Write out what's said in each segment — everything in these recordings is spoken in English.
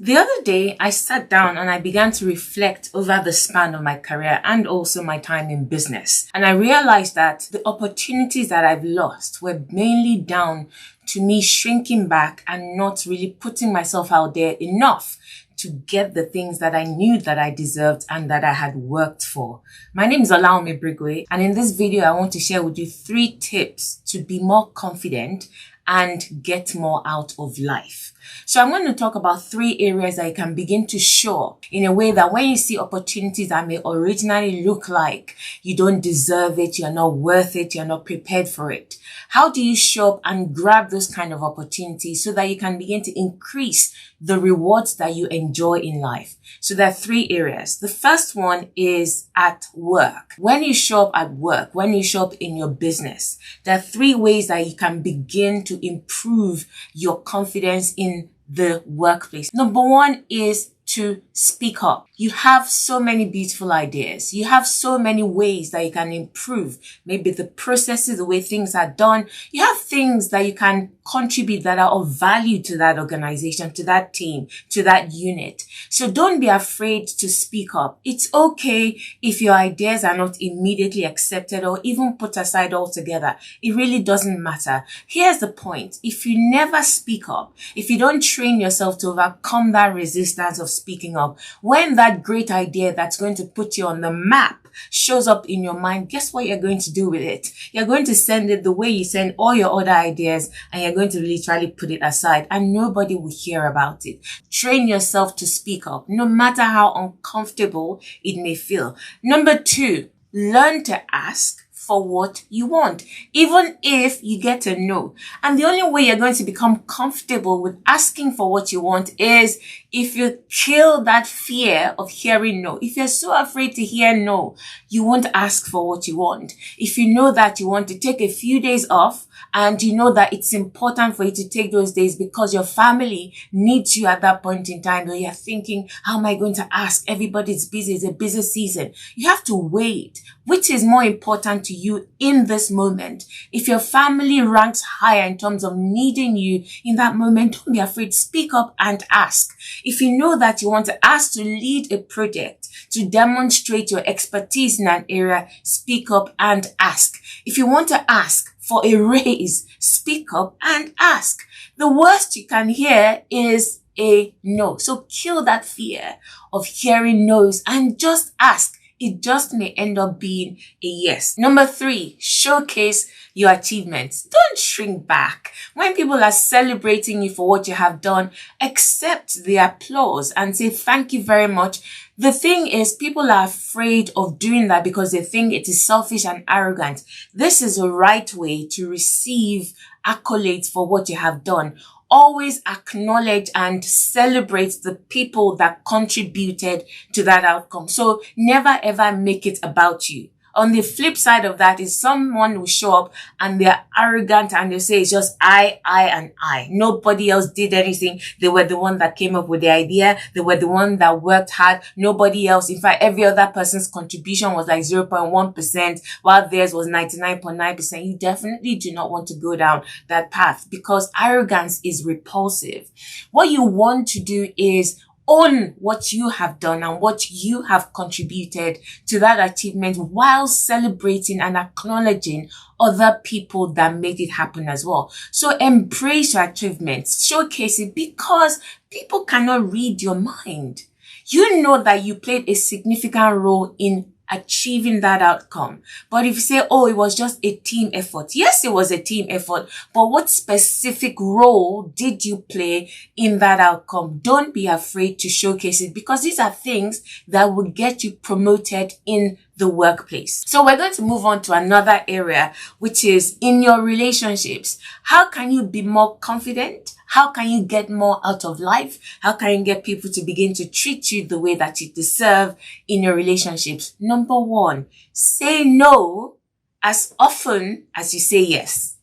The other day, I sat down and I began to reflect over the span of my career and also my time in business. And I realized that the opportunities that I've lost were mainly down to me shrinking back and not really putting myself out there enough to get the things that I knew that I deserved and that I had worked for. My name is Olaomi Brigwe, and in this video, I want to share with you 3 tips to be more confident and get more out of life. So I'm going to talk about 3 areas that you can begin to show in a way that when you see opportunities that may originally look like you don't deserve it, you're not worth it, you're not prepared for it. How do you show up and grab those kind of opportunities so that you can begin to increase the rewards that you enjoy in life? So there are 3 areas. The first one is at work. When you show up at work, when you show up in your business, there are 3 ways that you can begin to improve your confidence in the workplace. Number 1 is to speak up. You have so many beautiful ideas. You have so many ways that you can improve. Maybe the processes, the way things are done. You have things that you can contribute that are of value to that organization, to that team, to that unit. So don't be afraid to speak up. It's okay if your ideas are not immediately accepted or even put aside altogether. It really doesn't matter. Here's the point. If you never speak up, if you don't train yourself to overcome that resistance of speaking up, when that great idea that's going to put you on the map shows up in your mind, guess what you're going to do with it? You're going to send it the way you send all your other ideas, and you're going to literally put it aside and nobody will hear about it. Train yourself to speak up, no matter how uncomfortable it may feel. Number 2, learn to ask for what you want, even if you get a no. And the only way you're going to become comfortable with asking for what you want is if you kill that fear of hearing no. If you're so afraid to hear no, you won't ask for what you want. If you know that you want to take a few days off, and you know that it's important for you to take those days because your family needs you at that point in time, or you're thinking, how am I going to ask? Everybody's busy. It's a busy season. You have to wait. Which is more important to you in this moment? If your family ranks higher in terms of needing you in that moment, don't be afraid. Speak up and ask. If you know that you want to ask to lead a project, to demonstrate your expertise in an area, speak up and ask. If you want to ask for a raise, speak up and ask. The worst you can hear is a no. So kill that fear of hearing no's and just ask. It just may end up being a yes. Number 3, showcase your achievements. Don't shrink back. When people are celebrating you for what you have done, accept the applause and say thank you very much. The thing is, people are afraid of doing that because they think it is selfish and arrogant. This is a right way to receive accolades for what you have done. Always acknowledge and celebrate the people that contributed to that outcome. So never ever make it about you. On the flip side of that is someone will show up and they're arrogant and they say it's just I, and I. Nobody else did anything. They were the one that came up with the idea. They were the one that worked hard. Nobody else. In fact, every other person's contribution was like 0.1%, while theirs was 99.9%. You definitely do not want to go down that path because arrogance is repulsive. What you want to do is own what you have done and what you have contributed to that achievement while celebrating and acknowledging other people that made it happen as well. So embrace your achievements, showcase it because people cannot read your mind. You know that you played a significant role in achieving that outcome. But if you say, oh, it was just a team effort. Yes, it was a team effort. But what specific role did you play in that outcome? Don't be afraid to showcase it because these are things that will get you promoted in the workplace. So we're going to move on to another area, which is in your relationships. How can you be more confident? How can you get more out of life? How can you get people to begin to treat you the way that you deserve in your relationships? Number 1, say no as often as you say yes.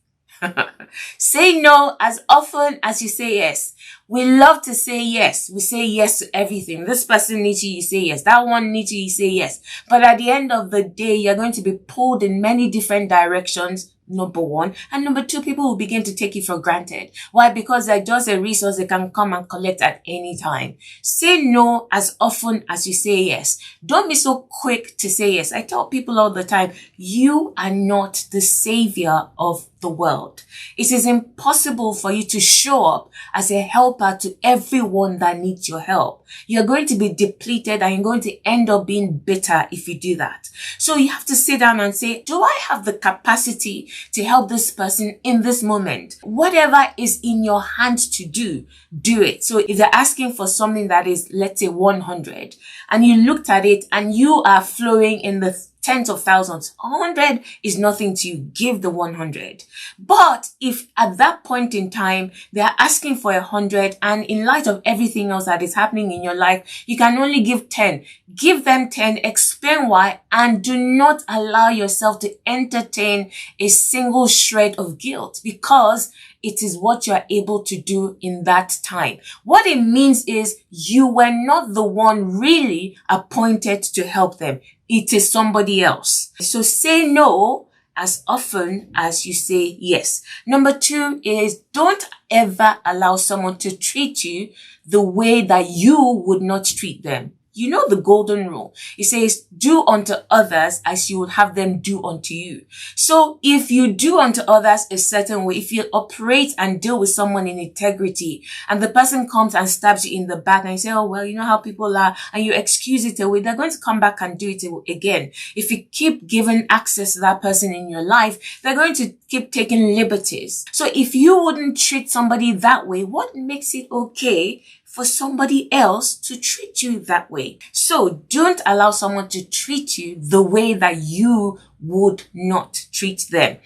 Say no as often as you say yes. We love to say yes. We say yes to everything. This person needs you, you say yes. That one needs you, you say yes. But at the end of the day, you're going to be pulled in many different directions number one. And number two, people will begin to take you for granted. Why? Because they're just a resource they can come and collect at any time. Say no as often as you say yes. Don't be so quick to say yes. I tell people all the time, you are not the savior of the world. It is impossible for you to show up as a helper to everyone that needs your help. You're going to be depleted and you're going to end up being bitter if you do that. So you have to sit down and say, do I have the capacity to help this person in this moment? Whatever is in your hands to do, do it. So if they're asking for something that is, let's say 100, and you looked at it and you are flowing in the tens of thousands, 100 is nothing to you. Give the 100. But if at that point in time, they're asking for 100, and in light of everything else that is happening in your life, you can only give 10. Give them 10, explain why, and do not allow yourself to entertain a single shred of guilt, because it is what you're able to do in that time. What it means is you were not the one really appointed to help them. It is somebody else. So say no as often as you say yes. Number two is don't ever allow someone to treat you the way that you would not treat them. You know the golden rule. It says, do unto others as you would have them do unto you. So if you do unto others a certain way, if you operate and deal with someone in integrity, and the person comes and stabs you in the back and you say, oh, well, you know how people are, and you excuse it away, they're going to come back and do it again. If you keep giving access to that person in your life, they're going to keep taking liberties. So if you wouldn't treat somebody that way, what makes it okay for somebody else to treat you that way? So don't allow someone to treat you the way that you would not treat them.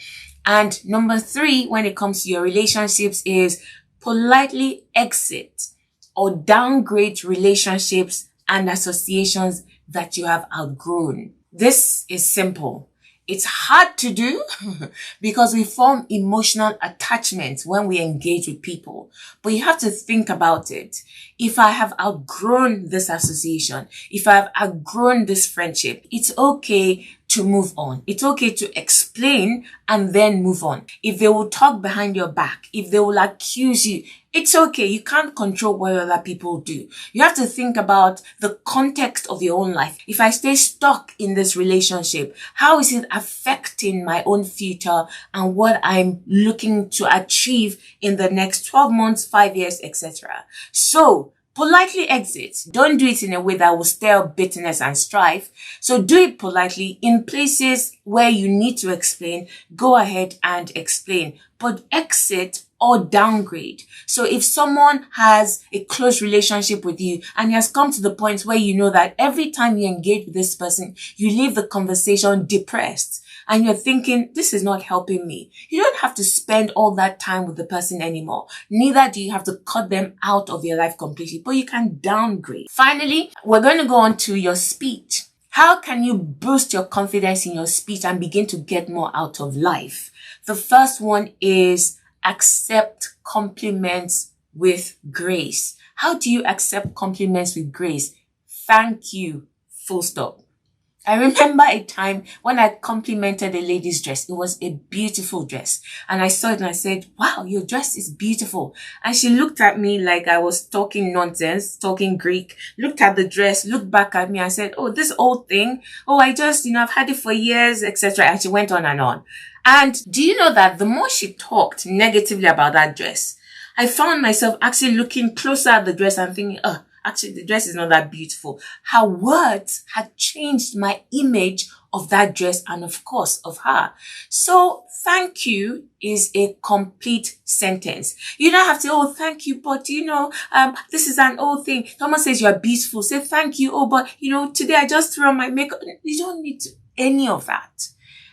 And number three, when it comes to your relationships, is politely exit or downgrade relationships and associations that you have outgrown. This is simple. It's hard to do because we form emotional attachments when we engage with people. But you have to think about it. If I have outgrown this association, if I have outgrown this friendship, it's okay to move on. It's okay to explain and then move on. If they will talk behind your back, if they will accuse you, it's okay. You can't control what other people do. You have to think about the context of your own life. If I stay stuck in this relationship, how is it affecting my own future and what I'm looking to achieve in the next 12 months, 5 years, etc.? So politely exit. Don't do it in a way that will stir up bitterness and strife. So do it politely. In places where you need to explain, go ahead and explain. But exit or downgrade. So if someone has a close relationship with you and he has come to the point where you know that every time you engage with this person, you leave the conversation depressed and you're thinking, this is not helping me. You don't have to spend all that time with the person anymore. Neither do you have to cut them out of your life completely, but you can downgrade. Finally, we're going to go on to your speech. How can you boost your confidence in your speech and begin to get more out of life? The first one is accept compliments with grace. How do you accept compliments with grace? Thank you, full stop. I remember a time when I complimented a lady's dress. It was a beautiful dress. And I saw it and I said, wow, your dress is beautiful. And she looked at me like I was talking nonsense, talking Greek, looked at the dress, looked back at me and said, oh, this old thing. Oh, I just, I've had it for years, etc. And she went on and on. And do you know that the more she talked negatively about that dress, I found myself actually looking closer at the dress and thinking, actually, the dress is not that beautiful. Her words had changed my image of that dress and, of course, of her. So, thank you is a complete sentence. You don't have to, oh, thank you, but, this is an old thing. Someone says you're beautiful. Say thank you. Oh, but, today I just threw on my makeup. You don't need any of that.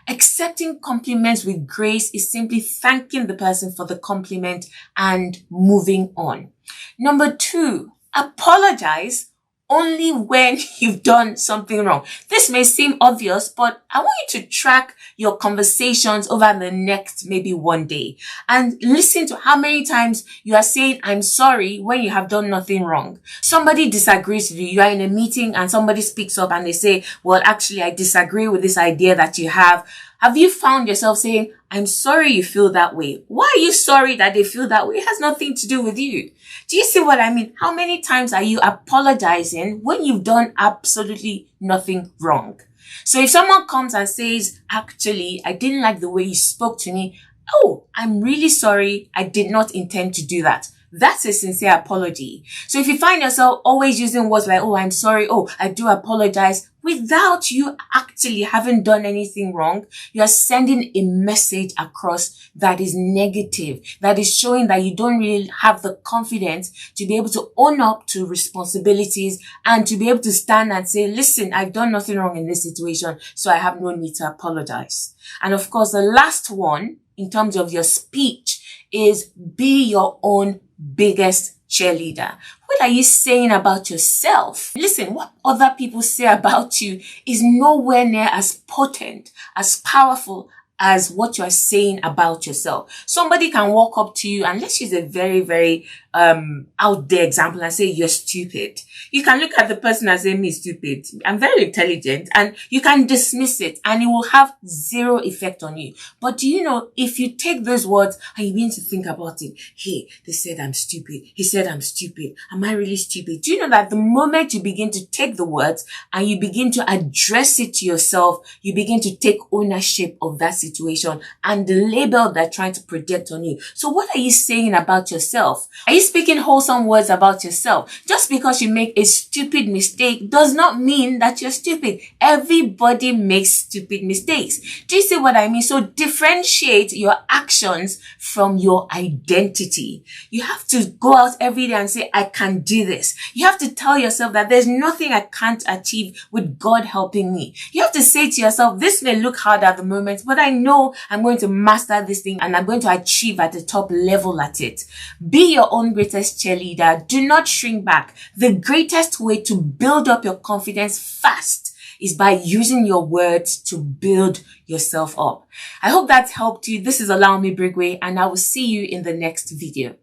Accepting compliments with grace is simply thanking the person for the compliment and moving on. Number two, apologize only when you've done something wrong. This may seem obvious, but I want you to track your conversations over the next maybe one day and listen to how many times you are saying, I'm sorry, when you have done nothing wrong. Somebody disagrees with you. You are in a meeting and somebody speaks up and they say, well, actually, I disagree with this idea that you have. Have you found yourself saying, I'm sorry you feel that way? Why are you sorry that they feel that way? It has nothing to do with you. Do you see what I mean? How many times are you apologizing when you've done absolutely nothing wrong? So if someone comes and says, actually, I didn't like the way you spoke to me. Oh, I'm really sorry. I did not intend to do that. That's a sincere apology. So if you find yourself always using words like, oh, I'm sorry, oh, I do apologize, without you actually having done anything wrong, you are sending a message across that is negative, that is showing that you don't really have the confidence to be able to own up to responsibilities and to be able to stand and say, listen, I've done nothing wrong in this situation, so I have no need to apologize. And of course, the last one in terms of your speech is be your own biggest cheerleader. What are you saying about yourself? Listen, what other people say about you is nowhere near as potent, as powerful as what you're saying about yourself. Somebody can walk up to you and let's use a very, very out there example and say you're stupid. You can look at the person and say, me stupid. I'm very intelligent, and you can dismiss it and it will have zero effect on you. But do you know, if you take those words and you begin to think about it, hey, they said I'm stupid. He said I'm stupid. Am I really stupid? Do you know that the moment you begin to take the words and you begin to address it to yourself, you begin to take ownership of that situation and the label they're trying to project on you. So what are you saying about yourself? Are you speaking wholesome words about yourself? Just because you make a stupid mistake does not mean that you're stupid. Everybody makes stupid mistakes. Do you see what I mean? So differentiate your actions from your identity. You have to go out every day and say, I can do this. You have to tell yourself that there's nothing I can't achieve with God helping me. You have to say to yourself, this may look hard at the moment, but I know I'm going to master this thing and I'm going to achieve at the top level at it. Be your own greatest cheerleader. Do not shrink back. The greatest way to build up your confidence fast is by using your words to build yourself up. I hope that helped you. This is Allow Me Brigway, and I will see you in the next video.